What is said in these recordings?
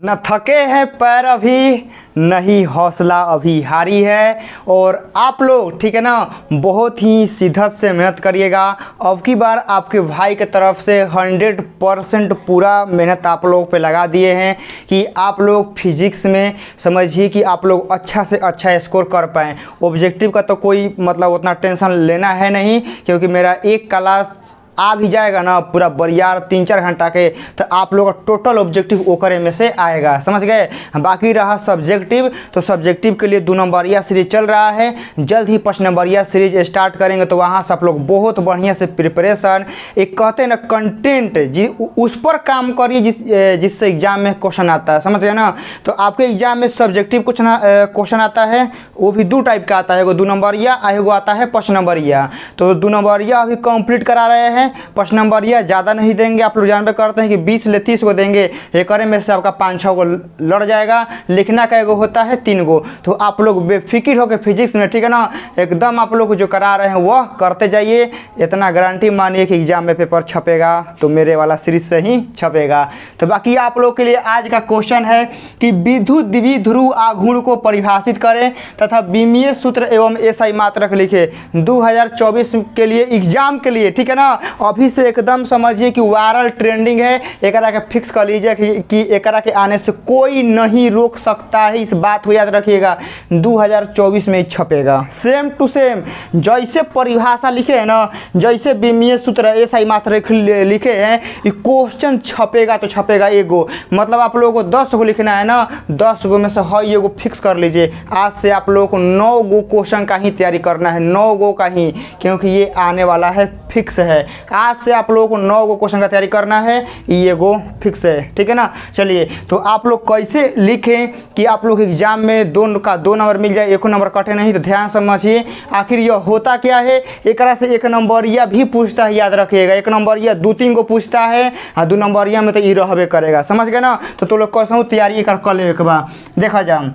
न थके हैं पैर अभी, नहीं हौसला अभी हारी है। और आप लोग ठीक है ना, बहुत ही शिद्दत से मेहनत करिएगा। अब की बार आपके भाई की तरफ से 100% पूरा मेहनत आप लोग पे लगा दिए हैं कि आप लोग फिजिक्स में समझिए कि आप लोग अच्छा से अच्छा स्कोर कर पाएँ। ऑब्जेक्टिव का तो कोई मतलब उतना टेंशन लेना है नहीं, क्योंकि मेरा एक क्लास आ भी जाएगा ना पूरा बरियार 3-4 घंटा के, तो आप लोग का टोटल ऑब्जेक्टिव ओकरे में से आएगा, समझ गए। बाकी रहा सब्जेक्टिव, तो सब्जेक्टिव के लिए 2 नंबरिया सीरीज चल रहा है, जल्द ही 5 नंबरिया सीरीज स्टार्ट करेंगे। तो वहाँ से आप लोग बहुत बढ़िया से प्रिपरेशन, एक कहते हैं ना कंटेंट जी, उस पर काम करिए जिससे एग्जाम में क्वेश्चन आता है, समझ गए ना। तो आपके एग्जाम में सब्जेक्टिव क्वेश्चन आता है, वो भी 2 टाइप का आता है, एगो 2 नंबरिया, एगो आता है 5 नंबरिया। तो 2 नंबरिया अभी कंप्लीट करा रहे हैं, 5 नंबरिया ज़्यादा नहीं देंगे। आप लोग जानबे करते हैं कि 20 ले 30 को देंगे, एक में से आपका 5-6 को लड़ जाएगा। लिखना का एगो होता है 3 गो। तो आप लोग बेफिक्र होकर फिजिक्स में ठीक है ना, एकदम आप लोग जो करा रहे हैं वह करते जाइए। इतना गारंटी मानिए कि एग्जाम में पेपर छपेगा तो मेरे वाला सीरीज से ही छपेगा। तो बाकी आप लोग के लिए आज का क्वेश्चन है कि विद्युत द्विध्रुव आघूर्ण को परिभाषित करें तथा विमीय सूत्र एवं एसआई मात्रक लिखे। 2024 के लिए एग्जाम के लिए ठीक है ना, अभी से एकदम समझिए कि वायरल ट्रेंडिंग है। एकरा के फिक्स कर लीजिए कि एकरा के आने से कोई नहीं रोक सकता है, इस बात को याद रखिएगा। 2024 में छपेगा सेम टू सेम, जैसे परिभाषा लिखे हैं ना, जैसे विमीय सूत्र एसआई मात्रक लिखे हैं, ये क्वेश्चन छपेगा तो छपेगा। एगो मतलब आप लोगों को 10 गो लिखना है ना, 10 गो में से हर एगो फिक्स कर लीजिए। आज से आप लोगों को 9 गो क्वेश्चन का ही तैयारी करना है, 9 गो का ही, क्योंकि ये आने वाला है, फिक्स है। आज से आप लोगों को 9 गो क्वेश्चन का तैयारी करना है, ये गो फिक्स है, ठीक है ना। चलिए, तो आप लोग कैसे लिखें कि आप लोग एग्जाम में 2 का 2 नंबर मिल जाए, 1 नंबर कटे नहीं। तो ध्यान समझिए आखिर यह होता क्या है। एक से 1 नंबरिया भी पूछता है, याद रखिएगा। 1 नंबरिया 2-3 को पूछता है, 2 नंबरिया में तो ये रहबे करेगा, समझ गए ना। तो लोग कैसे तैयारी कर ले एक बार देखा जाए।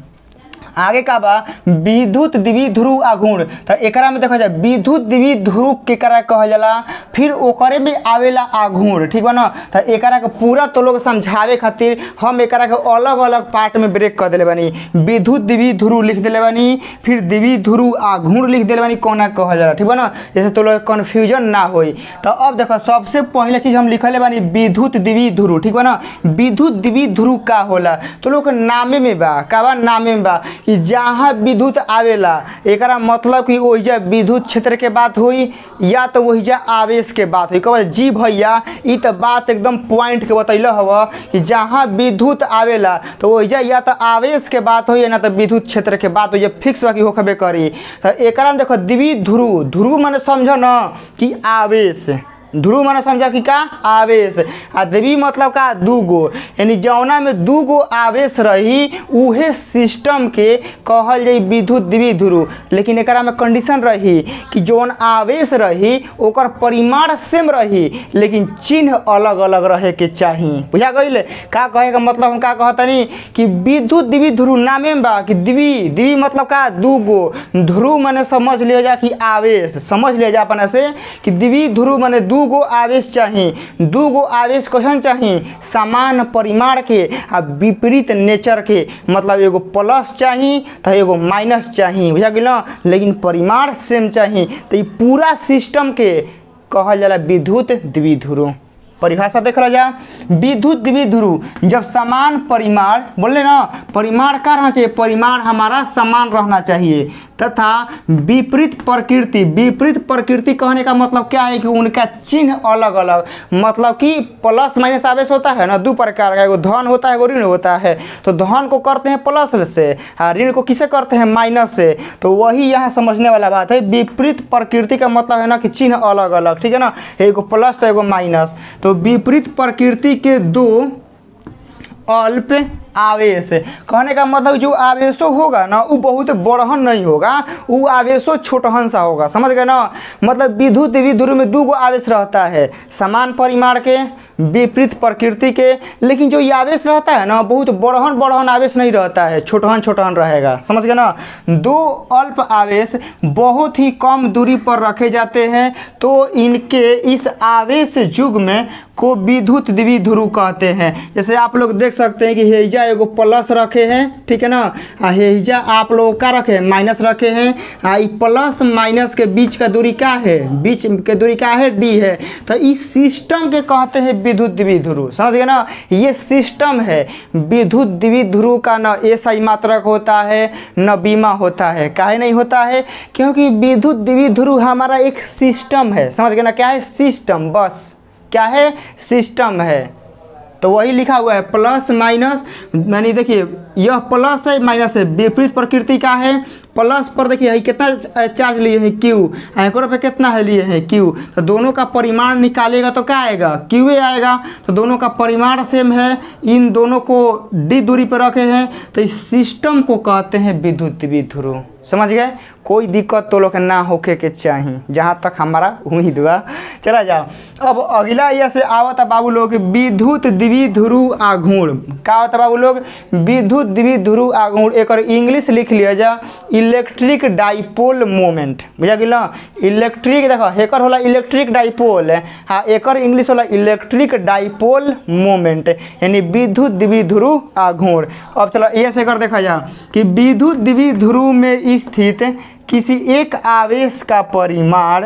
आगे का बा विद्युत द्विध्रुव आघूर्ण। तो एकरा में देखा जाए विद्युत द्विध्रुव केकरा कहल जाला, फिर ओकरे में आवेला आघूर्ण, ठीक बा ना। तो एकरा के पूरा तो लोग समझावे खातिर हम एकरा के अलग अलग पार्ट में ब्रेक कर देले बानी। विद्युत द्विध्रुव लिख देले बानी, फिर द्विध्रुव आघूर्ण लिख देले बानी कोना कहल जाला, ठीक बा ना, जैसे तो लोग कन्फ्यूजन ना होई। तो अब देखो सबसे पहले चीज हम लिखले बानी विद्युत द्विध्रुव, ठीक बा ना। विद्युत द्विध्रुव का होला तो लोग नामे में बा, का बा नामे में बा कि जहाँ विद्युत आवेला, एकरा मतलब कि ओहिजा विद्युत क्षेत्र के बात हुई या तो ओहिजा आवेश के बात हुई। कब जी भैया ई तो बात एकदम पॉइंट के बतैल हवा कि जहाँ विद्युत आवेला तो ओहिजा या तो आवेश के बात हुई ना तो विद्युत क्षेत्र के बात हुई, फिक्स बाकी होखबे करी। तो एकरा में देखो द्विध्रुव, ध्रुव माने समझो ना कि आवेश, ध्रुव माने समझा कि का आवेश, आ द्वि मतलब का 2 गो, यानी जौना में 2 गो आवेश रही उहे सिस्टम के कहल जाई विद्युत द्विध्रुव। लेकिन एकरा में कंडीशन रही कि जौन आवेश रही ओकर परिमाण सेम रही, लेकिन चिन्ह अलग अलग रहे के चाहिए। बुझा गइल का कहे का मतलब। हम का कहतनी कि विद्युत द्विध्रुव नामे में बा कि द्वि मतलब का 2 गो, ध्रुव माने समझ लिया जा कि आवेश, समझ लिया जा अपने से कि द्विध्रुव माने 2 गो आवेश चाहिए। 2 गो आवेश क्वेश्चन चाहिए समान परिमाण के आ विपरीत नेचर के, मतलब एगो प्लस चाहिए तो एगो माइनस चाहिए, बुझा गेल ना, लेकिन परिमाण सेम चाहिए। तो ये पूरा सिस्टम के कहल जाला विद्युत द्विध्रुव। परिभाषा देख रहा जा, विद्युत द्विध्रुव जब समान परिमाण, बोले ना परिमाण का रहना चाहिए, परिमाण हमारा समान रहना चाहिए, तथा विपरीत प्रकृति। विपरीत प्रकृति कहने का मतलब क्या है कि उनका चिन्ह अलग अलग, मतलब कि प्लस माइनस आवेश होता है ना 2 प्रकार का, एगो धन होता है एगो ऋण होता है। तो धन को करते हैं प्लस से, ऋण को किसे करते हैं माइनस से। तो वही यहाँ समझने वाला बात है। विपरीत प्रकृति का मतलब है ना कि चिन्ह अलग अलग, ठीक है ना, एगो प्लस तो एगो माइनस। तो विपरीत प्रकृति के 2 अल्प आवेश, कहने का मतलब जो आवेशो होगा ना वो बहुत बड़हन नहीं होगा, वो आवेशो छोटहन सा होगा, समझ गए ना। मतलब विद्युत द्विध्रुव में 2 गो आवेश रहता है समान परिमाण के, विपरीत प्रकृति के। लेकिन जो ये आवेश रहता है ना, बहुत बड़हन बड़हन आवेश नहीं रहता है, छोटहन छोटहन रहेगा, समझ गए ना। दो अल्प आवेश बहुत ही कम दूरी पर रखे जाते हैं तो इनके इस आवेश युग्म को विद्युत द्विध्रुव कहते हैं। जैसे आप लोग देख सकते हैं कि हेजा एगो प्लस रखे हैं, ठीक है ना, हेजा आप लोग का रखे हैं माइनस रखे हैं। प्लस माइनस के बीच का दूरी क्या है, बीच के दूरी क्या है, डी है। तो इस सिस्टम के कहते हैं विद्युत द्विध्रुव, समझ गए ना। ये सिस्टम है। विद्युत द्विध्रुव का न एसआई मात्रक होता है न बीमा होता है। काहे नहीं होता है? क्योंकि विद्युत द्विध्रुव हमारा एक सिस्टम है, समझ गए ना। क्या है? सिस्टम, बस क्या है? सिस्टम है। तो वही लिखा हुआ है प्लस माइनस, यानी देखिए यह प्लस है माइनस है, विपरीत प्रकृति का है। प्लस पर देखिए कितना चार्ज लिए हैं, क्यू, एकरो पे कितना है लिए हैं, क्यू। तो दोनों का परिमाण निकालेगा तो क्या आएगा, क्यू आएगा। तो दोनों का परिमाण सेम है, इन दोनों को डी दूरी पर रखे हैं, तो इस सिस्टम को कहते हैं विद्युत द्विध्रुव। समझ गए? कोई दिक्कत तो लोग ना होके के चाहिए, जहाँ तक हमारा उम्मीद हुआ। चला जाओ अब अगला ये से आवता बाबू लोग विद्युत द्विध्रुव आघूर्ण। का होता बाबू लोग? विद्युत द्विध्रुव आघूर्ण। एक इंग्लिश लिख लिया जा, इलेक्ट्रिक डाइपोल मोमेंट। बुझा गया ना। इलेक्ट्रिक देखो हेकर होला इलेक्ट्रिक डाइपोल, हाँ एकर इंग्लिश होला इलेक्ट्रिक डाइपोल मोमेंट, यानी विद्युत द्विध्रुव आघूर्ण। अब चलो ये से कर देखा जा कि विद्युत द्विध्रुव में स्थित किसी एक आवेश का परिमाण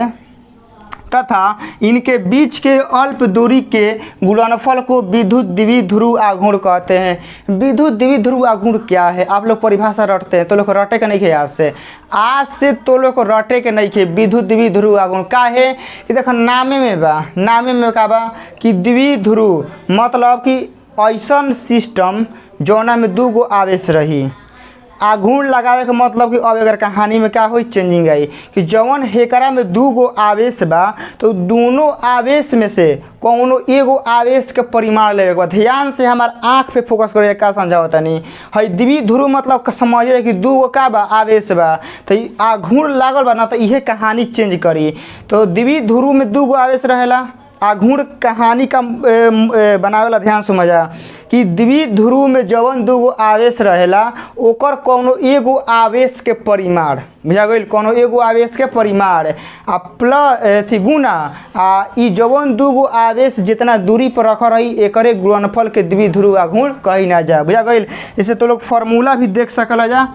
तथा इनके बीच के अल्प दूरी के गुणनफल को विद्युत द्विध्रुव आघूर्ण कहते हैं। विद्युत द्विध्रुव आघूर्ण क्या है? आप लोग परिभाषा रटते हैं तो लोग रटे के नहीं खे आज से तो लोग रटे के नहीं खे। विद्युत द्विध्रुव आघूर्ण का है कि देखो नामे में बा, नामे में का बा कि द्विध्रुव मतलब कि ऐसन सिस्टम जौना में दू गो आवेश रही। आघूर्ण लगावे के मतलब कि अब अगर कहानी में क्या हुई चेंजिंग आई कि जवन हेकरा में दू गो आवेश बा तो दोनों आवेश में से कौनो एगो आवेश के परिमाण लेवे के बा। ध्यान से हमार आँख पे फोकस करे का समझावता नहीं है। द्विध्रुव मतलब समझे कि दू गो का बा आवेश बा तो आघूर्ण लागल बा ना, तो इहे कहानी चेंज करी। तो द्विध्रुव में दू गो आवेश रहेला। आघूर्ण कहानी का बनावेला ध्यान समझा कि द्विध्रुव में जवन दूगो आवेश रहेला ओकर कोनो एगो आवेश के परिमाण, बुझा गइल, कोनो एगो आवेश के परिमाण आ प्लस थी गुना आ ई जवन दूगो आवेश जितना दूरी पर रख रही एकरे गुणनफल के द्विध्रुव आघूर्ण कही ना जा। बुझा गइल। इसे तो लोग फार्मूला भी देख सकला जा,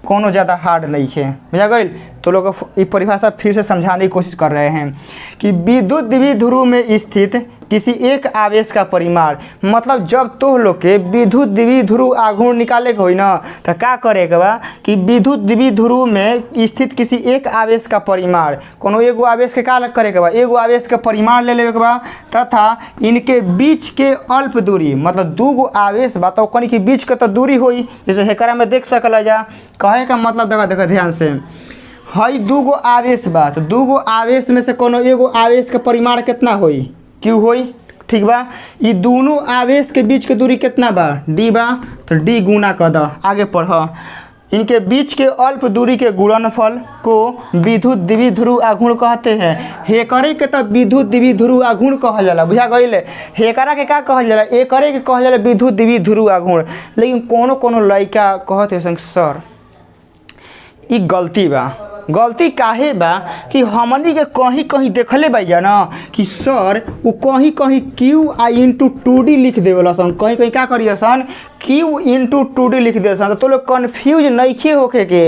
कोनो ज़्यादा हार्ड नहीं है। बुझा गइल। तो लोग ये परिभाषा फिर से समझाने की कोशिश कर रहे हैं कि विद्युत द्विध्रुव में स्थित किसी एक आवेश का परिमाण मतलब जब तो लोग के विद्युत द्विध्रुव आघूर्ण निकाले के होई ना तो क्या करे के बा कि विद्युत द्विध्रुव में स्थित किसी एक आवेश का परिमाण, कोनो एगो आवेश के का करे के बा, एगो आवेश के परिमाण ले लेवे के बा तथा इनके बीच के अल्प दूरी मतलब दू गो आवेश बा तो कनी के बीच के तो दूरी होई। जैसे हेकरा में देख सकला जा, कहे का मतलब देखो ध्यान से हई दू गो आवेश बा तो दू गो आवेश में से कोनो एगो आवेश के परिमाण कितना होई, क्यू होई, ठीक बा। ये दोनों आवेश के बीच के दूरी कितना बा, डी बा, तो डी गुना कर द। आगे पढ़, इनके बीच के अल्प दूरी के गुणनफल को विद्युत द्विध्रुव आघूर्ण कहते हैं। हेकरे के तो विद्युत द्विध्रुव आघूर्ण कहल जाला। बुझा गइल। हेकरा के का कहल जाला, एकरे के कहल जाला विद्युत द्विध्रुव आघूर्ण। लेकिन कोनो कोनो लड़का कहते हैं सर ई गलती बा। गलती काहे बा कि हमनी के कहीं कहीं देखले बाई ना कि सर वो कहीं कहीं क्यू आई इंटू 2D लिख देवला सन, कहीं कहीं का करिए सन क्यू इंटू 2D लिख दे सन। तो लोग कन्फ्यूज नहीं होके के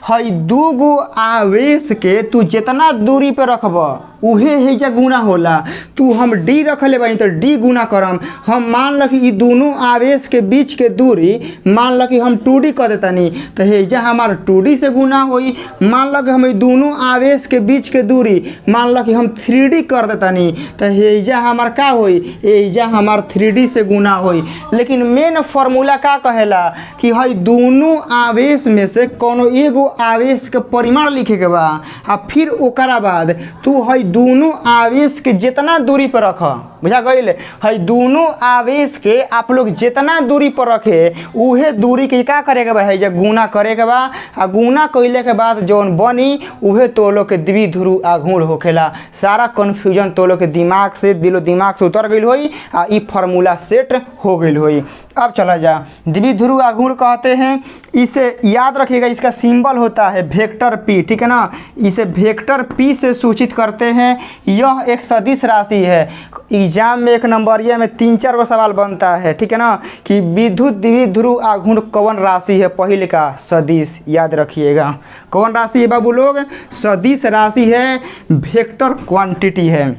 हई दू गो आवेश के तू जितना दूरी पे रखब उहे हेजा गुना होला। तू हम डी रखले बाई तो डी गुना करम। हम मान ल कि दोनों आवेश के बीच के दूरी मान ल कि हम 2D कर देतानी तो हेजा हमार 2D से गुना होई। मान ल कि हम दोनों आवेश के बीच के दूरी मान ल कि हम 3D कर देतानी तो हेजा हमार का होई, हेजा हमार 3D से गुना होई। लेकिन मेन फार्मूला का कहेला कि हई दोनों आवेश में से कोनो एगो आवेश के परिमाण लिखे के बा आ फिर ओकरा बाद तू हई दोनों आवेश के जितना दूरी पर रख बुझा गई है। दोनों आवेश के आप लोग जितना दूरी पर रखे उहे दूरी के क्या करेगा बा है गुना करेगा बा। आ गुना कइले के बाद जौन बनी उहे तो लोग के द्विध्रुव आघूर्ण होखेला। सारा कन्फ्यूजन तो लोग के दिमाग से दिलो दिमाग से उतर गई होई आ ई फार्मूला सेट हो गई होई। अब चला जा द्विध्रुव आघूर्ण कहते हैं। इसे याद रखिएगा, इसका सिंबल होता है वेक्टर पी, ठीक है ना। इसे वेक्टर पी से सूचित करते हैं। यह एक सदिश राशि है। एग्जाम में 1 नंबरिया में 3-4 गो सवाल बनता है, ठीक है ना, कि विद्युत द्विध्रुव आघूर्ण कौन राशि है। पहले का सदिश याद रखिएगा, कौन राशि है बाबू लोग, सदिश राशि है, वेक्टर क्वांटिटी है।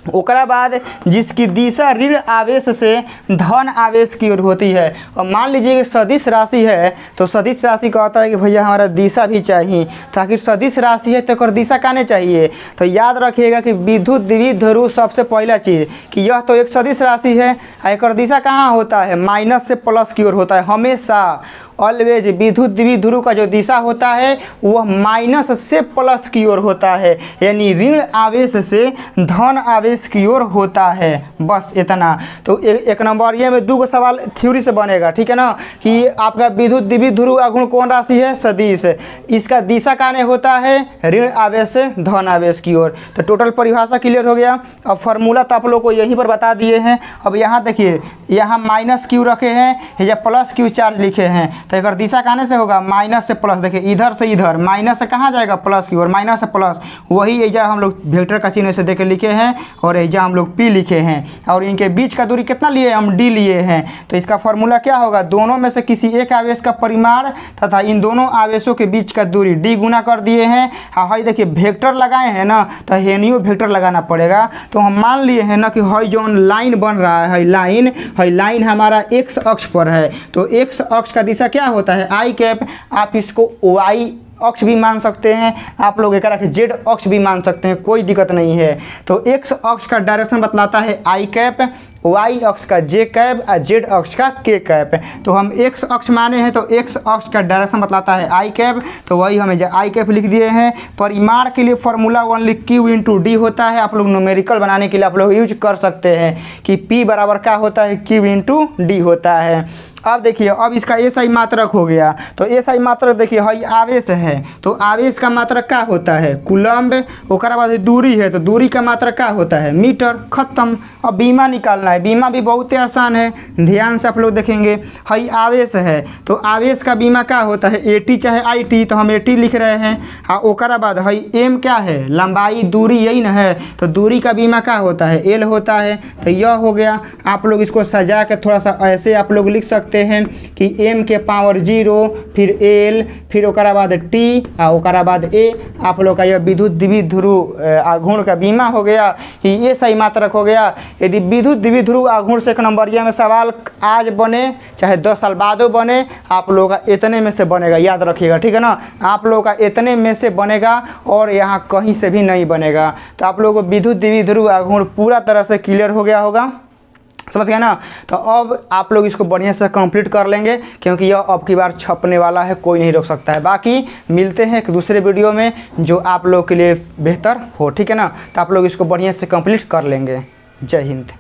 ओकरा बाद जिसकी दिशा ऋण आवेश से धन आवेश की ओर होती है। और मान लीजिए कि सदिश राशि है तो सदिश राशि कहता है कि भैया हमारा दिशा भी चाहिए, ताकि सदिश राशि है तो दिशा काने चाहिए। तो याद रखिएगा कि विद्युत द्विध्रुव सबसे पहला चीज़ कि यह तो एक सदिश राशि है, एक दिशा कहाँ होता है, माइनस से प्लस की ओर होता है हमेशा। ऑलवेज विद्युत द्विध्रुव का जो दिशा होता है वह माइनस से प्लस की ओर होता है, यानी ऋण आवेश से धन आवेश की ओर होता है। बस इतना। तो 1 नंबर ये में 2 सवाल थ्योरी से बनेगा, ठीक है ना, कि आपका विद्युत द्विध्रुव आघूर्ण कौन राशि है, सदिश। इसका दिशा काने होता है ऋण आवेश से धन आवेश की ओर। तो टोटल परिभाषा क्लियर हो गया। अब फार्मूला तो आप लोग को यहीं पर बता दिए हैं। अब यहाँ देखिए, यहाँ माइनस क्यू रखे हैं या प्लस क्यू चार्ज लिखे हैं, तो अगर दिशा कहने से होगा माइनस से प्लस। देखिए इधर से इधर, माइनस से कहाँ जाएगा, प्लस की ओर, माइनस से प्लस। वही एजा हम लोग वेक्टर का चिन्ह से देखे लिखे हैं और एजा हम लोग पी लिखे हैं। और इनके बीच का दूरी कितना लिए, हम डी लिए हैं। तो इसका फॉर्मूला क्या होगा, दोनों में से किसी एक आवेश का परिमाण तथा इन दोनों आवेशों के बीच का दूरी डी गुना कर दिए हैं। हाई देखिए वेक्टर लगाए हैं ना, तो हेनियो वेक्टर लगाना पड़ेगा। तो हम मान लिए हैं ना कि हई जो लाइन बन रहा है, लाइन हमारा एक्स अक्ष पर है। तो एक्स अक्ष का दिशा क्या होता है, आई कैप। आप इसको वाई अक्ष भी मान सकते हैं, आप लोग एक जेड अक्ष भी मान सकते हैं, कोई दिक्कत नहीं है। तो एक्स अक्ष का डायरेक्शन बतलाता है आई कैप, वाई अक्ष का जे कैप और जेड अक्ष का के कैप। तो हम एक्स अक्ष माने हैं तो एक्स अक्ष का डायरेक्शन बतलाता है आई कैप, तो वही हमें आई कैप लिख दिए हैं। परिमाण के लिए formula only Q into D होता है। आप लोग न्यूमेरिकल बनाने के लिए आप लोग यूज कर सकते हैं कि पी बराबर क्या होता है, क्यू इंटू डी होता है। अब देखिए, अब इसका एसआई मात्रक हो गया। तो एसआई मात्रक देखिए, हई आवेश है तो आवेश का मात्रक क्या होता है, कूलम्ब। ओकरा बाद दूरी है तो दूरी का मात्रक क्या होता है, मीटर। खत्म। अब बीमा निकालना है, बीमा भी बहुत आसान है, ध्यान से आप लोग देखेंगे। हई आवेश है तो आवेश का बीमा क्या होता है, एटी चाहे आई टी, तो हम एटी लिख रहे हैं। हाँ, ओकरा बाद हई एम क्या है, लंबाई, दूरी, यही ना है। तो दूरी का बीमा क्या होता है, एल होता है। तो यह हो गया। आप लोग इसको सजा के थोड़ा सा ऐसे आप लोग लिख सकते हैं कि m के पावर 0, फिर l, फिर ओकरा बाद t और ओकरा बाद a। आप लोग का यह विद्युत द्विध्रुव आघूर्ण का बीमा हो गया। ये सही मात्रक हो गया। यदि विद्युत द्विध्रुव आघूर्ण से 1 नंबरिया में सवाल आज बने चाहे 10 साल बाद बने, आप लोगों का इतने में से बनेगा, याद रखिएगा, ठीक है ना। आप लोगों का इतने में से बनेगा और यहाँ कहीं से भी नहीं बनेगा। तो आप लोगों को विद्युत द्विध्रुव आघूर्ण पूरा तरह से क्लियर हो गया होगा, समझ गए ना। तो अब आप लोग इसको बढ़िया से कंप्लीट कर लेंगे, क्योंकि यह अब की बार छपने वाला है, कोई नहीं रोक सकता है। बाकी मिलते हैं एक दूसरे वीडियो में जो आप लोग के लिए बेहतर हो, ठीक है ना। तो आप लोग इसको बढ़िया से कंप्लीट कर लेंगे। जय हिंद।